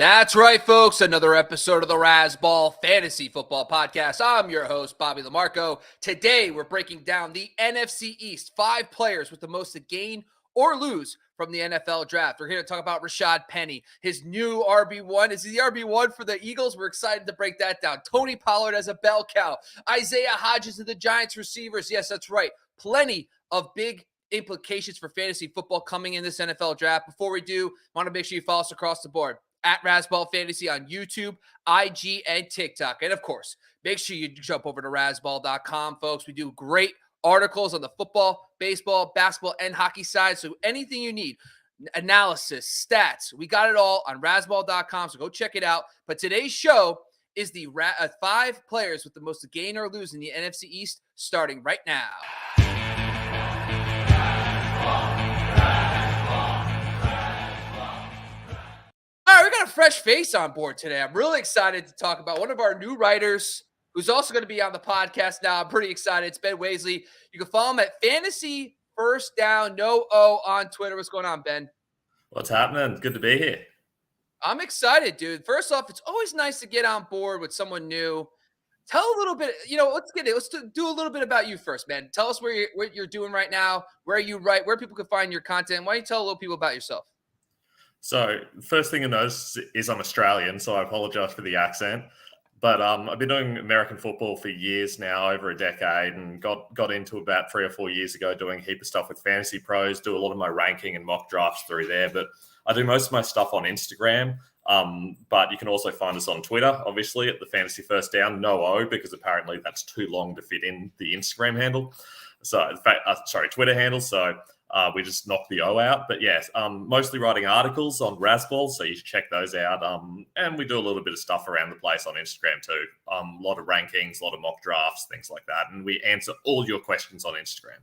That's right, folks. Another episode of the Razzball Fantasy Football Podcast. I'm your host, Bobby LaMarco. Today, we're breaking down the NFC East. 5 players with the most to gain or lose from the NFL draft. We're here to talk about Rashaad Penny, his new RB1. Is he the RB1 for the Eagles? We're excited to break that down. Tony Pollard as a bell cow. Isaiah Hodgins of the Giants receivers. Yes, that's right. Plenty of big implications for fantasy football coming in this NFL draft. Before we do, want to make sure you follow us across the board at Razzball Fantasy on YouTube, IG, and TikTok. And of course, make sure you jump over to razzball.com, folks. We do great articles on the football, baseball, basketball, and hockey side. So anything you need, analysis, stats, we got it all on razzball.com. So go check it out. But today's show is the 5 players with the most to gain or lose in the NFC East, starting right now. All right, we got a fresh face on board today. I'm really excited to talk about one of our new writers who's also going to be on the podcast now. I'm pretty excited. It's Ben Wasley. You can follow him at Fantasy First Down, no O on Twitter. What's going on, Ben? What's happening? Good to be here. I'm excited, dude. First off, it's always nice to get on board with someone new. Tell a little bit, let's do a little bit about you first, man. Tell us what you're doing right now, where you write, where people can find your content. Why don't you tell a little people about yourself? So first thing to notice is I'm Australian, so I apologize for the accent. But I've been doing American football for years now, over a decade, and got into about 3 or 4 years ago doing a heap of stuff with Fantasy Pros, do a lot of my ranking and mock drafts through there. But I do most of my stuff on Instagram. But you can also find us on Twitter, obviously, at the Fantasy First Down, no O, because apparently that's too long to fit in the Instagram handle. So, in fact, Twitter handle. So we just knocked the O out. But yes, mostly writing articles on Razzball, so you should check those out. And we do a little bit of stuff around the place on Instagram too. A lot of rankings, a lot of mock drafts, things like that. And we answer all your questions on Instagram.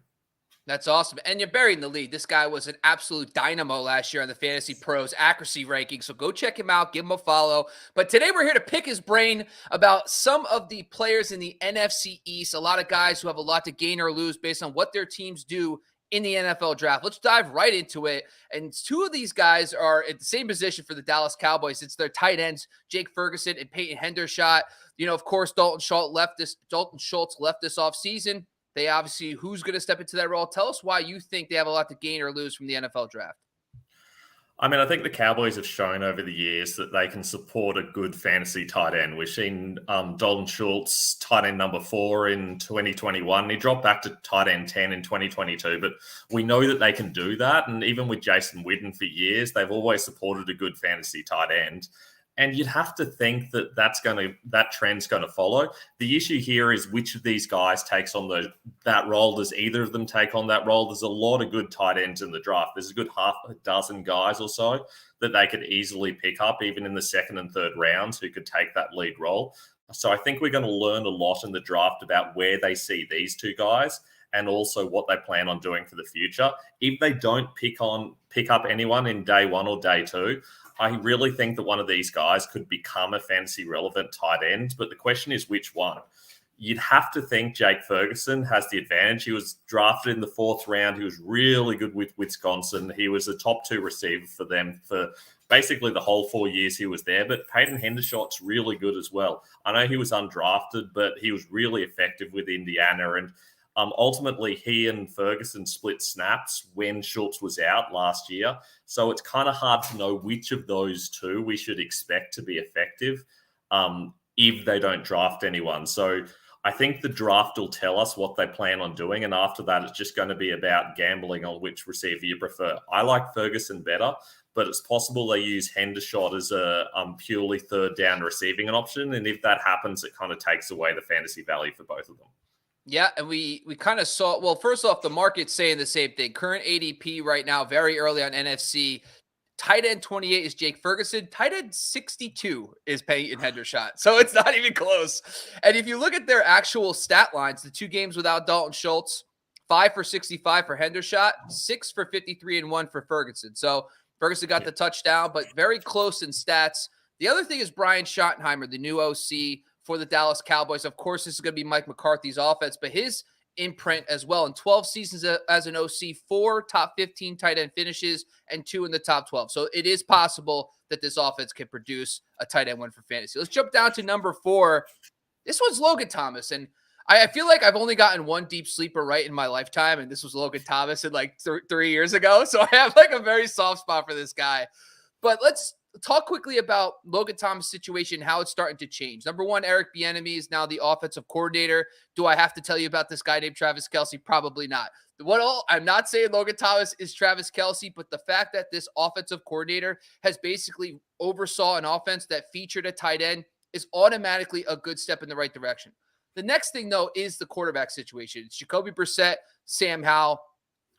That's awesome. And you're buried in the lead. This guy was an absolute dynamo last year on the Fantasy Pros accuracy ranking. So go check him out. Give him a follow. But today we're here to pick his brain about some of the players in the NFC East. A lot of guys who have a lot to gain or lose based on what their teams do in the NFL draft. Let's dive right into it. And 2 of these guys are at the same position for the Dallas Cowboys. It's their tight ends, Jake Ferguson and Peyton Hendershot. Of course, Dalton Schultz left this offseason. They obviously, who's going to step into that role? Tell us why you think they have a lot to gain or lose from the NFL draft. I mean, I think the Cowboys have shown over the years that they can support a good fantasy tight end. We've seen Dalton Schultz, tight end number 4 in 2021. He dropped back to tight end 10 in 2022, but we know that they can do that. And even with Jason Witten for years, they've always supported a good fantasy tight end. And you'd have to think that that trend's going to follow. The issue here is which of these guys takes on that role. Does either of them take on that role? There's a lot of good tight ends in the draft. There's a good half a dozen guys or so that they could easily pick up, even in the 2nd and 3rd rounds, who could take that lead role. So I think we're going to learn a lot in the draft about where they see these 2 guys and also what they plan on doing for the future. If they don't pick up anyone in day 1 or day 2, I really think that one of these guys could become a fantasy relevant tight end, but the question is which one. You'd have to think Jake Ferguson has the advantage. He was drafted in the 4th round. He was really good with Wisconsin. He was a top 2 receiver for them for basically the whole 4 years he was there. But Peyton Hendershot's really good as well. I know he was undrafted, but he was really effective with Indiana. And ultimately, he and Ferguson split snaps when Schultz was out last year. So it's kind of hard to know which of those 2 we should expect to be effective if they don't draft anyone. So I think the draft will tell us what they plan on doing. And after that, it's just going to be about gambling on which receiver you prefer. I like Ferguson better, but it's possible they use Hendershot as a purely 3rd down receiving an option. And if that happens, it kind of takes away the fantasy value for both of them. Yeah, and we kind of saw, well, first off, the market's saying the same thing. Current ADP right now, very early on NFC. Tight end 28 is Jake Ferguson. Tight end 62 is Peyton Hendershot. So it's not even close. And if you look at their actual stat lines, the 2 games without Dalton Schultz, 5 for 65 for Hendershot, 6 for 53 and 1 for Ferguson. So Ferguson got the touchdown, but very close in stats. The other thing is Brian Schottenheimer, the new OC for the Dallas Cowboys. Of course, this is going to be Mike McCarthy's offense, but his imprint as well. In 12 seasons as an OC, 4 top 15 tight end finishes and 2 in the top 12. So it is possible that this offense can produce a tight end one for fantasy. Let's jump down to number 4. This one's Logan Thomas. And I feel like I've only gotten one deep sleeper right in my lifetime, and this was Logan Thomas in like 3 years ago. So I have like a very soft spot for this guy. But let's talk quickly about Logan Thomas' situation, how it's starting to change. Number 1, Eric Bieniemy is now the offensive coordinator. Do I have to tell you about this guy named Travis Kelce? Probably not. I'm not saying Logan Thomas is Travis Kelce, but the fact that this offensive coordinator has basically oversaw an offense that featured a tight end is automatically a good step in the right direction. The next thing, though, is the quarterback situation. It's Jacoby Brissett, Sam Howell.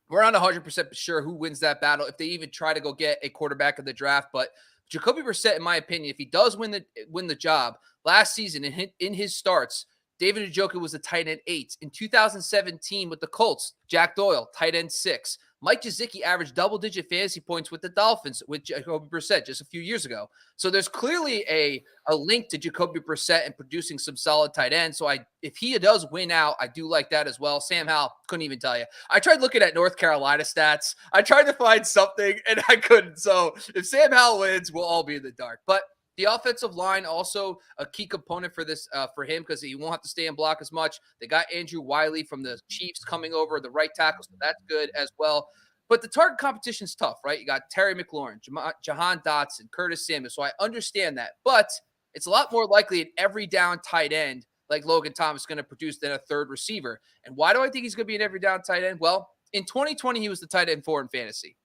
We're not 100% sure who wins that battle, if they even try to go get a quarterback in the draft. But Jacoby Brissett, in my opinion, if he does win the job, last season in his starts, David Njoku was a tight end 8. In 2017 with the Colts, Jack Doyle, tight end 6. Mike Gesicki averaged double-digit fantasy points with the Dolphins with Jacoby Brissett just a few years ago. So there's clearly a link to Jacoby Brissett and producing some solid tight ends. So if he does win out, I do like that as well. Sam Howell, couldn't even tell you. I tried looking at North Carolina stats. I tried to find something, and I couldn't. So if Sam Howell wins, we'll all be in the dark. But the offensive line also a key component for this for him because he won't have to stay in block as much. They got Andrew Wiley from the Chiefs coming over, the right tackle, so that's good as well. But the target competition is tough, right? You got Terry McLaurin, Jahan Dotson, Curtis Samuel, so I understand that. But it's a lot more likely an every down tight end like Logan Thomas is going to produce than a third receiver. And why do I think he's going to be an every down tight end? Well, in 2020, he was the tight end 4 in fantasy.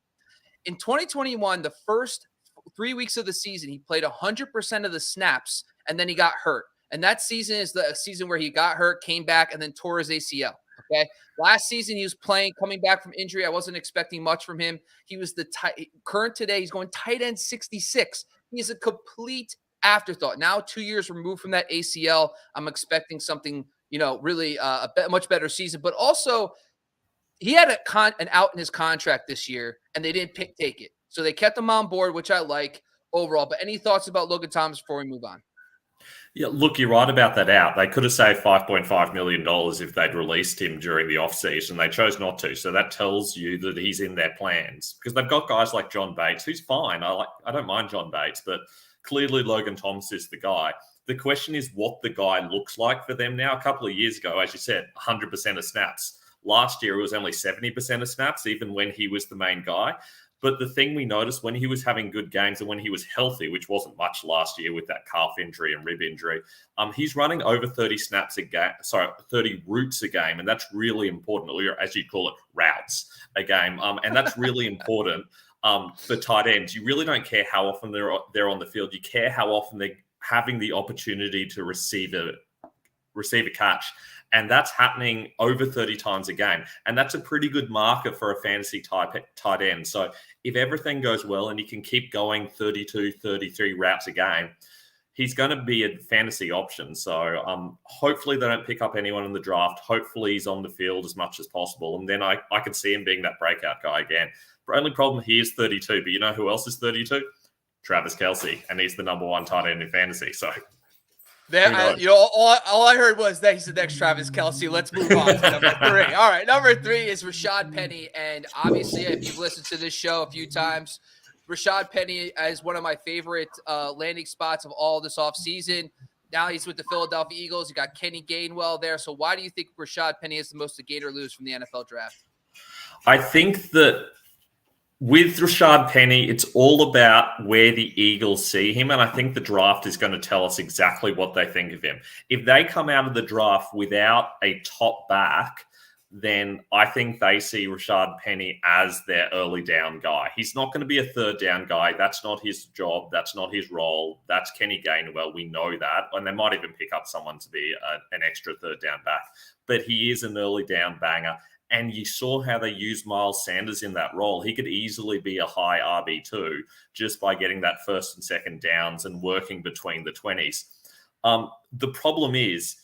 In 2021, the first 3 weeks of the season, he played 100% of the snaps, and then he got hurt. And that season is the season where he got hurt, came back, and then tore his ACL. Okay. Last season, he was playing, coming back from injury. I wasn't expecting much from him. He was current today. He's going tight end 66. He's a complete afterthought. Now, 2 years removed from that ACL, I'm expecting something, really much better season. But also, he had an out in his contract this year, and they didn't take it. So they kept him on board, which I like overall. But any thoughts about Logan Thomas before we move on? Yeah, look, you're right about that out. They could have saved $5.5 million if they'd released him during the offseason. They chose not to. So that tells you that he's in their plans because they've got guys like John Bates, who's fine. I don't mind John Bates, but clearly Logan Thomas is the guy. The question is what the guy looks like for them now. A couple of years ago, as you said, 100% of snaps. Last year, it was only 70% of snaps, even when he was the main guy. But the thing we noticed when he was having good games and when he was healthy, which wasn't much last year with that calf injury and rib injury, he's running over 30 snaps a game, 30 routes a game. And that's really important, or as you call it, routes a game. And that's really important for tight ends. You really don't care how often they're on the field. You care how often they're having the opportunity to receive a catch. And that's happening over 30 times a game. And that's a pretty good marker for a fantasy tight end. So if everything goes well and he can keep going 32, 33 routes a game, he's going to be a fantasy option. So hopefully they don't pick up anyone in the draft. Hopefully he's on the field as much as possible. And then I could see him being that breakout guy again. The only problem, he is 32. But you know who else is 32? Travis Kelce. And he's the number 1 tight end in fantasy. So all I heard was that he's the next Travis Kelce. Let's move on to number 3. All right, number 3 is Rashad Penny, and obviously, if you've listened to this show a few times, Rashad Penny is one of my favorite landing spots of all this offseason. Now he's with the Philadelphia Eagles. You got Kenny Gainwell there. So why do you think Rashad Penny is the most to gain or lose from the NFL draft? I think that with Rashaad Penny, it's all about where the Eagles see him, and I think the draft is going to tell us exactly what they think of him. If they come out of the draft without a top back, then I think they see Rashaad Penny as their early down guy. He's not going to be a third down guy. That's not his job. That's not his role. That's Kenny Gainwell. We know that. And they might even pick up someone to be an extra third down back. But he is an early down banger. And you saw how they used Miles Sanders in that role. He could easily be a high RB2 just by getting that first and second downs and working between the 20s. The problem is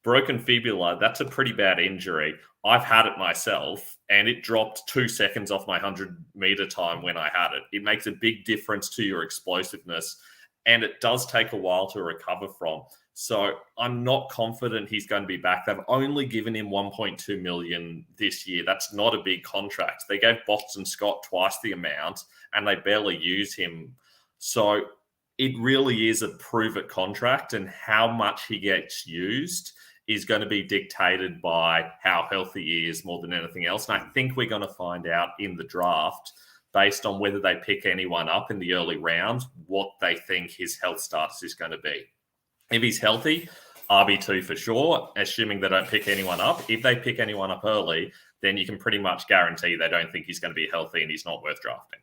broken fibula. That's a pretty bad injury. I've had it myself, and it dropped 2 seconds off my 100-meter time when I had it. It makes a big difference to your explosiveness, and it does take a while to recover from. So I'm not confident he's going to be back. They've only given him $1.2 million this year. That's not a big contract. They gave Boston Scott twice the amount, and they barely use him. So it really is a prove-it contract, and how much he gets used is going to be dictated by how healthy he is more than anything else. And I think we're going to find out in the draft, based on whether they pick anyone up in the early rounds, what they think his health status is going to be. If he's healthy, RB2 for sure, assuming they don't pick anyone up. If they pick anyone up early, then you can pretty much guarantee they don't think he's going to be healthy and he's not worth drafting.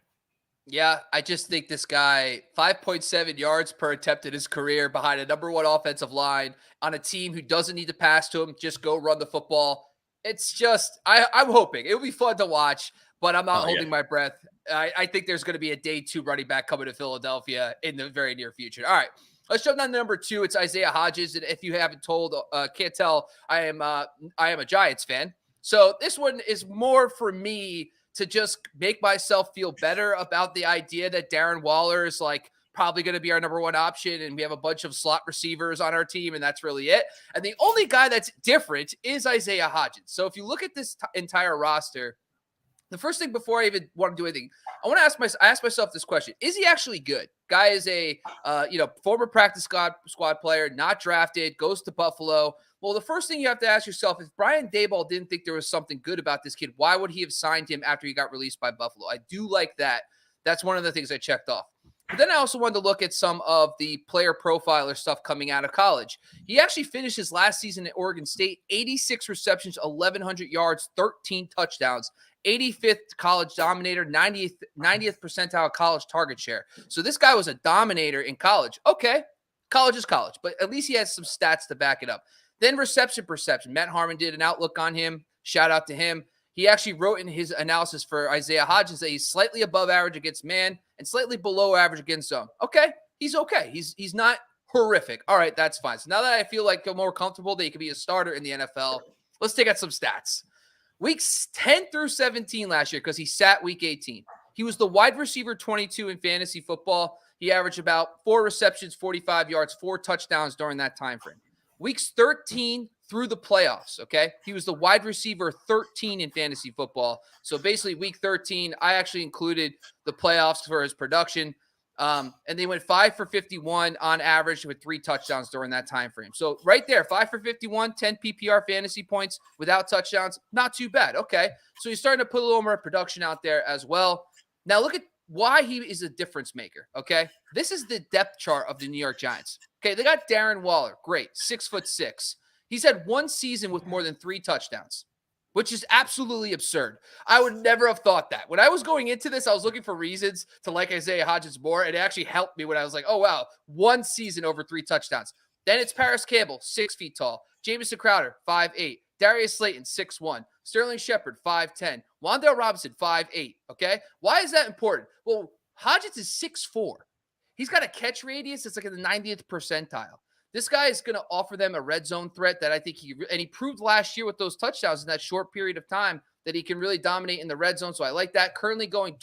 Yeah, I just think this guy, 5.7 yards per attempt in his career behind a number one offensive line on a team who doesn't need to pass to him, just go run the football. It's just, I'm hoping. It'll be fun to watch, but I'm not holding my breath. I think there's going to be a day 2 running back coming to Philadelphia in the very near future. All right, let's jump down to number 2. It's Isaiah Hodgins. And if you haven't can't tell, I am a Giants fan. So this one is more for me to just make myself feel better about the idea that Darren Waller is like probably going to be our number 1 option. And we have a bunch of slot receivers on our team, and that's really it. And the only guy that's different is Isaiah Hodgins. So if you look at this entire roster, the first thing before I even want to do anything, I ask myself this question: is he actually good? Guy is a former practice squad player, not drafted, goes to Buffalo. Well, the first thing you have to ask yourself, if Brian Daboll didn't think there was something good about this kid, why would he have signed him after he got released by Buffalo? I do like that. That's one of the things I checked off. But then I also wanted to look at some of the player profiler stuff coming out of college. He actually finished his last season at Oregon State, 86 receptions, 1,100 yards, 13 touchdowns, 85th college dominator, 90th percentile college target share. So this guy was a dominator in college. Okay, college is college, but at least he has some stats to back it up. Then reception perception. Matt Harmon did an outlook on him. Shout out to him. He actually wrote in his analysis for Isaiah Hodgins that he's slightly above average against man and slightly below average against zone. Okay, he's okay. He's not horrific. All right, that's fine. So now that I feel like I'm more comfortable that he could be a starter in the NFL, let's take out some stats. Weeks 10 through 17 last year, because he sat week 18. He was the wide receiver 22 in fantasy football. He averaged about 4 receptions, 45 yards, 4 touchdowns during that time frame. Weeks 13 through the playoffs, okay? He was the wide receiver 13 in fantasy football. So basically week 13, I actually included the playoffs for his production. And they went 5 for 51 on average with 3 touchdowns during that time frame. So right there, 5 for 51, 10 PPR fantasy points without touchdowns. Not too bad. Okay. So he's starting to put a little more production out there as well. Now look at why he is a difference maker. Okay. This is the depth chart of the New York Giants. Okay. They got Darren Waller. Great. 6'6". He's had 1 season with more than 3 touchdowns, which is absolutely absurd. I would never have thought that. When I was going into this, I was looking for reasons to like Isaiah Hodgins more. It actually helped me when I was like, oh, wow, 1 season over 3 touchdowns. Then it's Paris Campbell, 6 feet tall. Jamison Crowder, 5'8". Darius Slayton, 6'1". Sterling Shepard, 5'10". Wan'Dale Robinson, 5'8". Okay? Why is that important? Well, Hodgins is 6'4". He's got a catch radius that's like in the 90th percentile. This guy is going to offer them a red zone threat that I think he proved last year with those touchdowns in that short period of time that he can really dominate in the red zone. So I like that. Currently going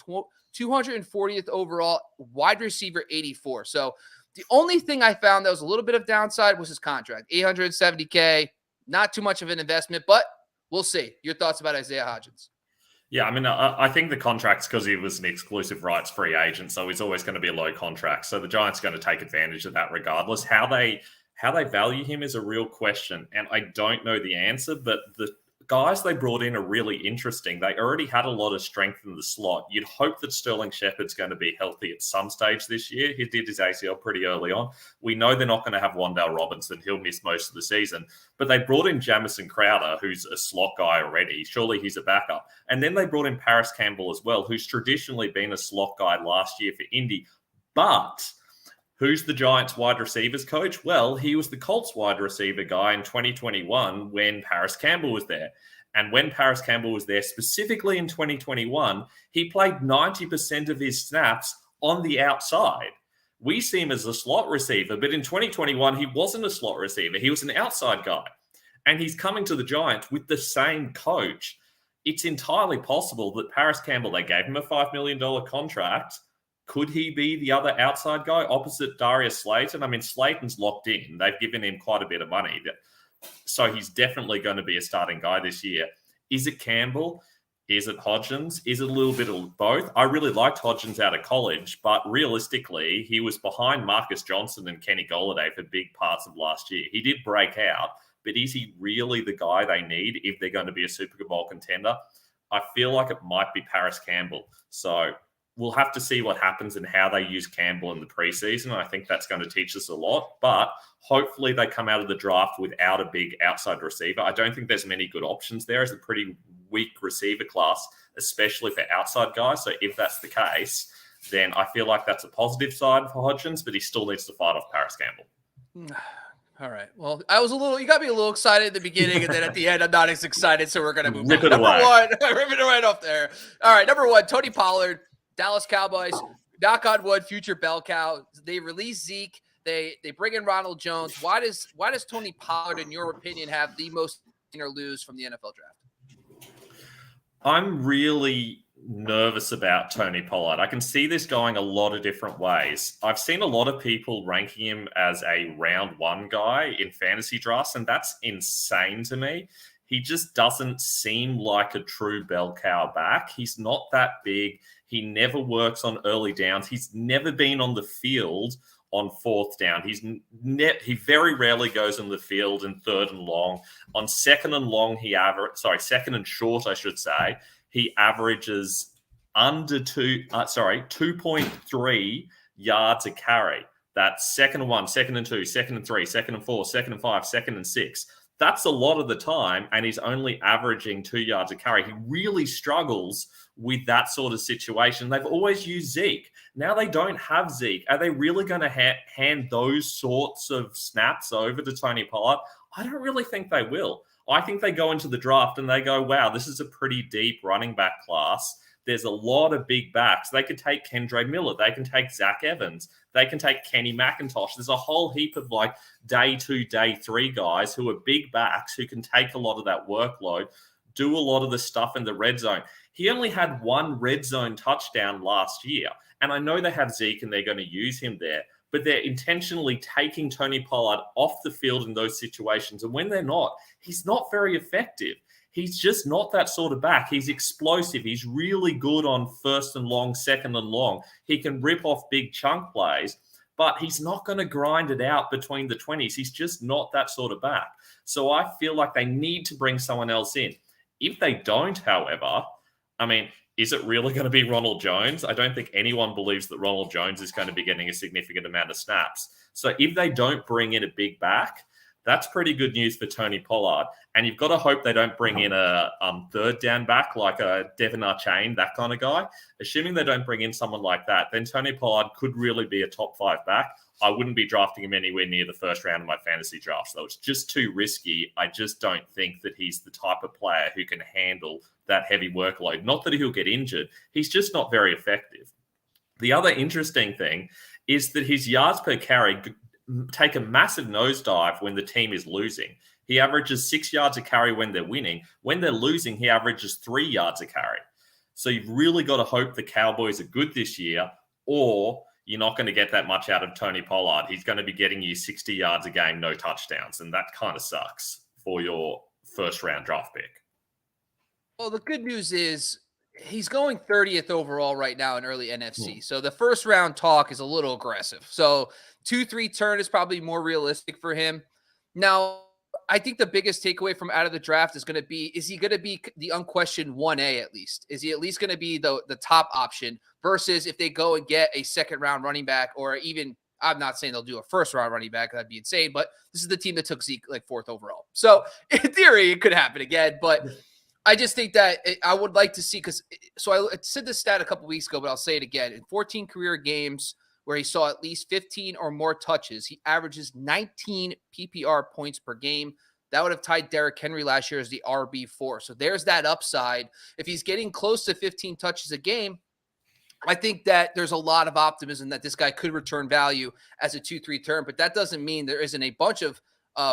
240th overall, wide receiver 84. So the only thing I found that was a little bit of downside was his contract, $870K. Not too much of an investment, but we'll see. Your thoughts about Isaiah Hodgins? Yeah, I mean, I think the contract's because he was an exclusive rights free agent, so he's always going to be a low contract. So the Giants are going to take advantage of that regardless. How they value him is a real question, and I don't know the answer, but the guys they brought in are really interesting. They already had a lot of strength in the slot. You'd hope that Sterling Shepard's going to be healthy at some stage this year. He did his ACL pretty early on. We know they're not going to have Wan'Dale Robinson. He'll miss most of the season. But they brought in Jamison Crowder, who's a slot guy already. Surely he's a backup. And then they brought in Paris Campbell as well, who's traditionally been a slot guy last year for Indy. But who's the Giants wide receivers coach? Well, he was the Colts wide receiver guy in 2021 when Paris Campbell was there. And when Paris Campbell was there, specifically in 2021, he played 90% of his snaps on the outside. We see him as a slot receiver, but in 2021, he wasn't a slot receiver. He was an outside guy. And he's coming to the Giants with the same coach. It's entirely possible that Paris Campbell, they gave him a $5 million contract. Could he be the other outside guy opposite Darius Slayton? I mean, Slayton's locked in. They've given him quite a bit of money. So he's definitely going to be a starting guy this year. Is it Campbell? Is it Hodgins? Is it a little bit of both? I really liked Hodgins out of college, but realistically, he was behind Marcus Johnson and Kenny Golladay for big parts of last year. He did break out, but is he really the guy they need if they're going to be a Super Bowl contender? I feel like it might be Paris Campbell. So we'll have to see what happens and how they use Campbell in the preseason. I think that's going to teach us a lot, but hopefully they come out of the draft without a big outside receiver. I don't think there's many good options there. It's a pretty weak receiver class, especially for outside guys. So if that's the case, then I feel like that's a positive side for Hodgins, but he still needs to fight off Paris Campbell. All right. Well, you got me a little excited at the beginning, and then at the end, I'm not as excited. So we're going to move Rip on. it away. Rip it right off there. All right. Number 1, Tony Pollard, Dallas Cowboys. Knock on wood, future bell cow. They release Zeke. They bring in Ronald Jones. Why does Tony Pollard, in your opinion, have the most win or lose from the NFL draft? I'm really nervous about Tony Pollard. I can see this going a lot of different ways. I've seen a lot of people ranking him as a round 1 guy in fantasy drafts, and that's insane to me. He just doesn't seem like a true bell cow back. He's not that big. He never works on early downs. He's never been on the field on 4th down. He very rarely goes on the field in 3rd and long. On 2nd and long, 2nd and short, I should say, he averages under 2.3 yards a carry. That's 2nd and 1, 2nd and 2, 2nd and 3, 2nd and 4, 2nd and 5, 2nd and 6. That's a lot of the time, and he's only averaging 2 yards a carry. He really struggles with that sort of situation. They've always used Zeke. Now they don't have Zeke. Are they really going to hand those sorts of snaps over to Tony Pollard? I don't really think they will. I think they go into the draft and they go, wow, this is a pretty deep running back class. There's a lot of big backs. They could take Kendre Miller. They can take Zach Evans. They can take Kenny McIntosh. There's a whole heap of like day 2, day 3 guys who are big backs who can take a lot of that workload, do a lot of the stuff in the red zone. He only had 1 red zone touchdown last year. And I know they have Zeke and they're going to use him there, but they're intentionally taking Tony Pollard off the field in those situations. And when they're not, he's not very effective. He's just not that sort of back. He's explosive. He's really good on 1st and long, 2nd and long. He can rip off big chunk plays, but he's not going to grind it out between the 20s. He's just not that sort of back. So I feel like they need to bring someone else in. If they don't, however, I mean, is it really going to be Ronald Jones? I don't think anyone believes that Ronald Jones is going to be getting a significant amount of snaps. So if they don't bring in a big back, that's pretty good news for Tony Pollard. And you've got to hope they don't bring in a 3rd down back like a Devin Achane, that kind of guy. Assuming they don't bring in someone like that, then Tony Pollard could really be a top 5 back. I wouldn't be drafting him anywhere near the 1st round of my fantasy draft. So it's just too risky. I just don't think that he's the type of player who can handle that heavy workload. Not that he'll get injured. He's just not very effective. The other interesting thing is that his yards per carry take a massive nosedive when the team is losing. He averages 6 yards a carry when they're winning. When they're losing, he averages 3 yards a carry. So you've really got to hope the Cowboys are good this year, or you're not going to get that much out of Tony Pollard. He's going to be getting you 60 yards a game, no touchdowns, and that kind of sucks for your 1st round draft pick. Well, the good news is he's going 30th overall right now in early NFC. So the 1st round talk is a little aggressive. So 2-3 turn is probably more realistic for him. Now, I think the biggest takeaway from out of the draft is going to be, is he going to be the unquestioned 1A at least? Is he at least going to be the top option versus if they go and get a 2nd round running back, or even, I'm not saying they'll do a 1st round running back. That'd be insane. But this is the team that took Zeke like 4th overall. So in theory, it could happen again. But I just think that I would like to see, I said this stat a couple weeks ago, but I'll say it again. In 14 career games where he saw at least 15 or more touches, he averages 19 PPR points per game. That would have tied Derrick Henry last year as the RB4. So there's that upside. If he's getting close to 15 touches a game, I think that there's a lot of optimism that this guy could return value as a 2-3 turn, but that doesn't mean there isn't a bunch of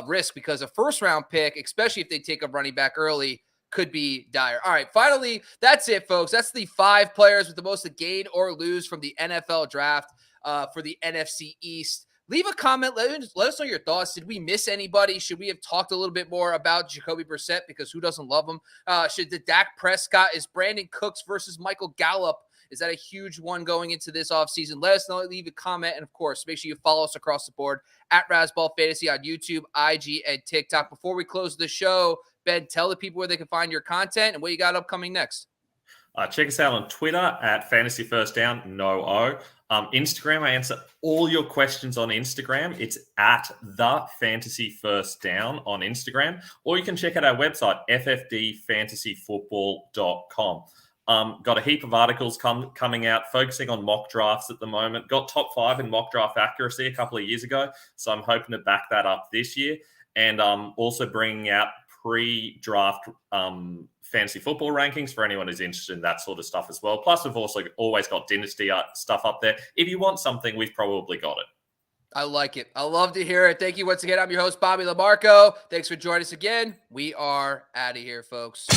risk, because a 1st round pick, especially if they take a running back early, could be dire. All right, finally, that's it, folks. That's the 5 players with the most to gain or lose from the NFL draft for the NFC East. Leave a comment. Let us know your thoughts. Did we miss anybody? Should we have talked a little bit more about Jacoby Brissett, because who doesn't love him? Should the Dak Prescott, is Brandon Cooks versus Michael Gallup? Is that a huge one going into this offseason? Let us know. Leave a comment. And, of course, make sure you follow us across the board at Razzball Fantasy on YouTube, IG, and TikTok. Before we close the show, Ben, tell the people where they can find your content and what you got upcoming next. Check us out on Twitter at Fantasy First Down, no O. Instagram, I answer all your questions on Instagram. It's at the Fantasy First Down on Instagram. Or you can check out our website, ffdfantasyfootball.com. Got a heap of articles coming out focusing on mock drafts at the moment. Got top 5 in mock draft accuracy a couple of years ago, so I'm hoping to back that up this year. And also bringing out pre-draft fantasy football rankings for anyone who's interested in that sort of stuff as well. Plus, we've also always got dynasty stuff up there. If you want something, we've probably got it. I like it. I love to hear it. Thank you once again. I'm your host, Bobby LaMarco. Thanks for joining us again. We are out of here, folks.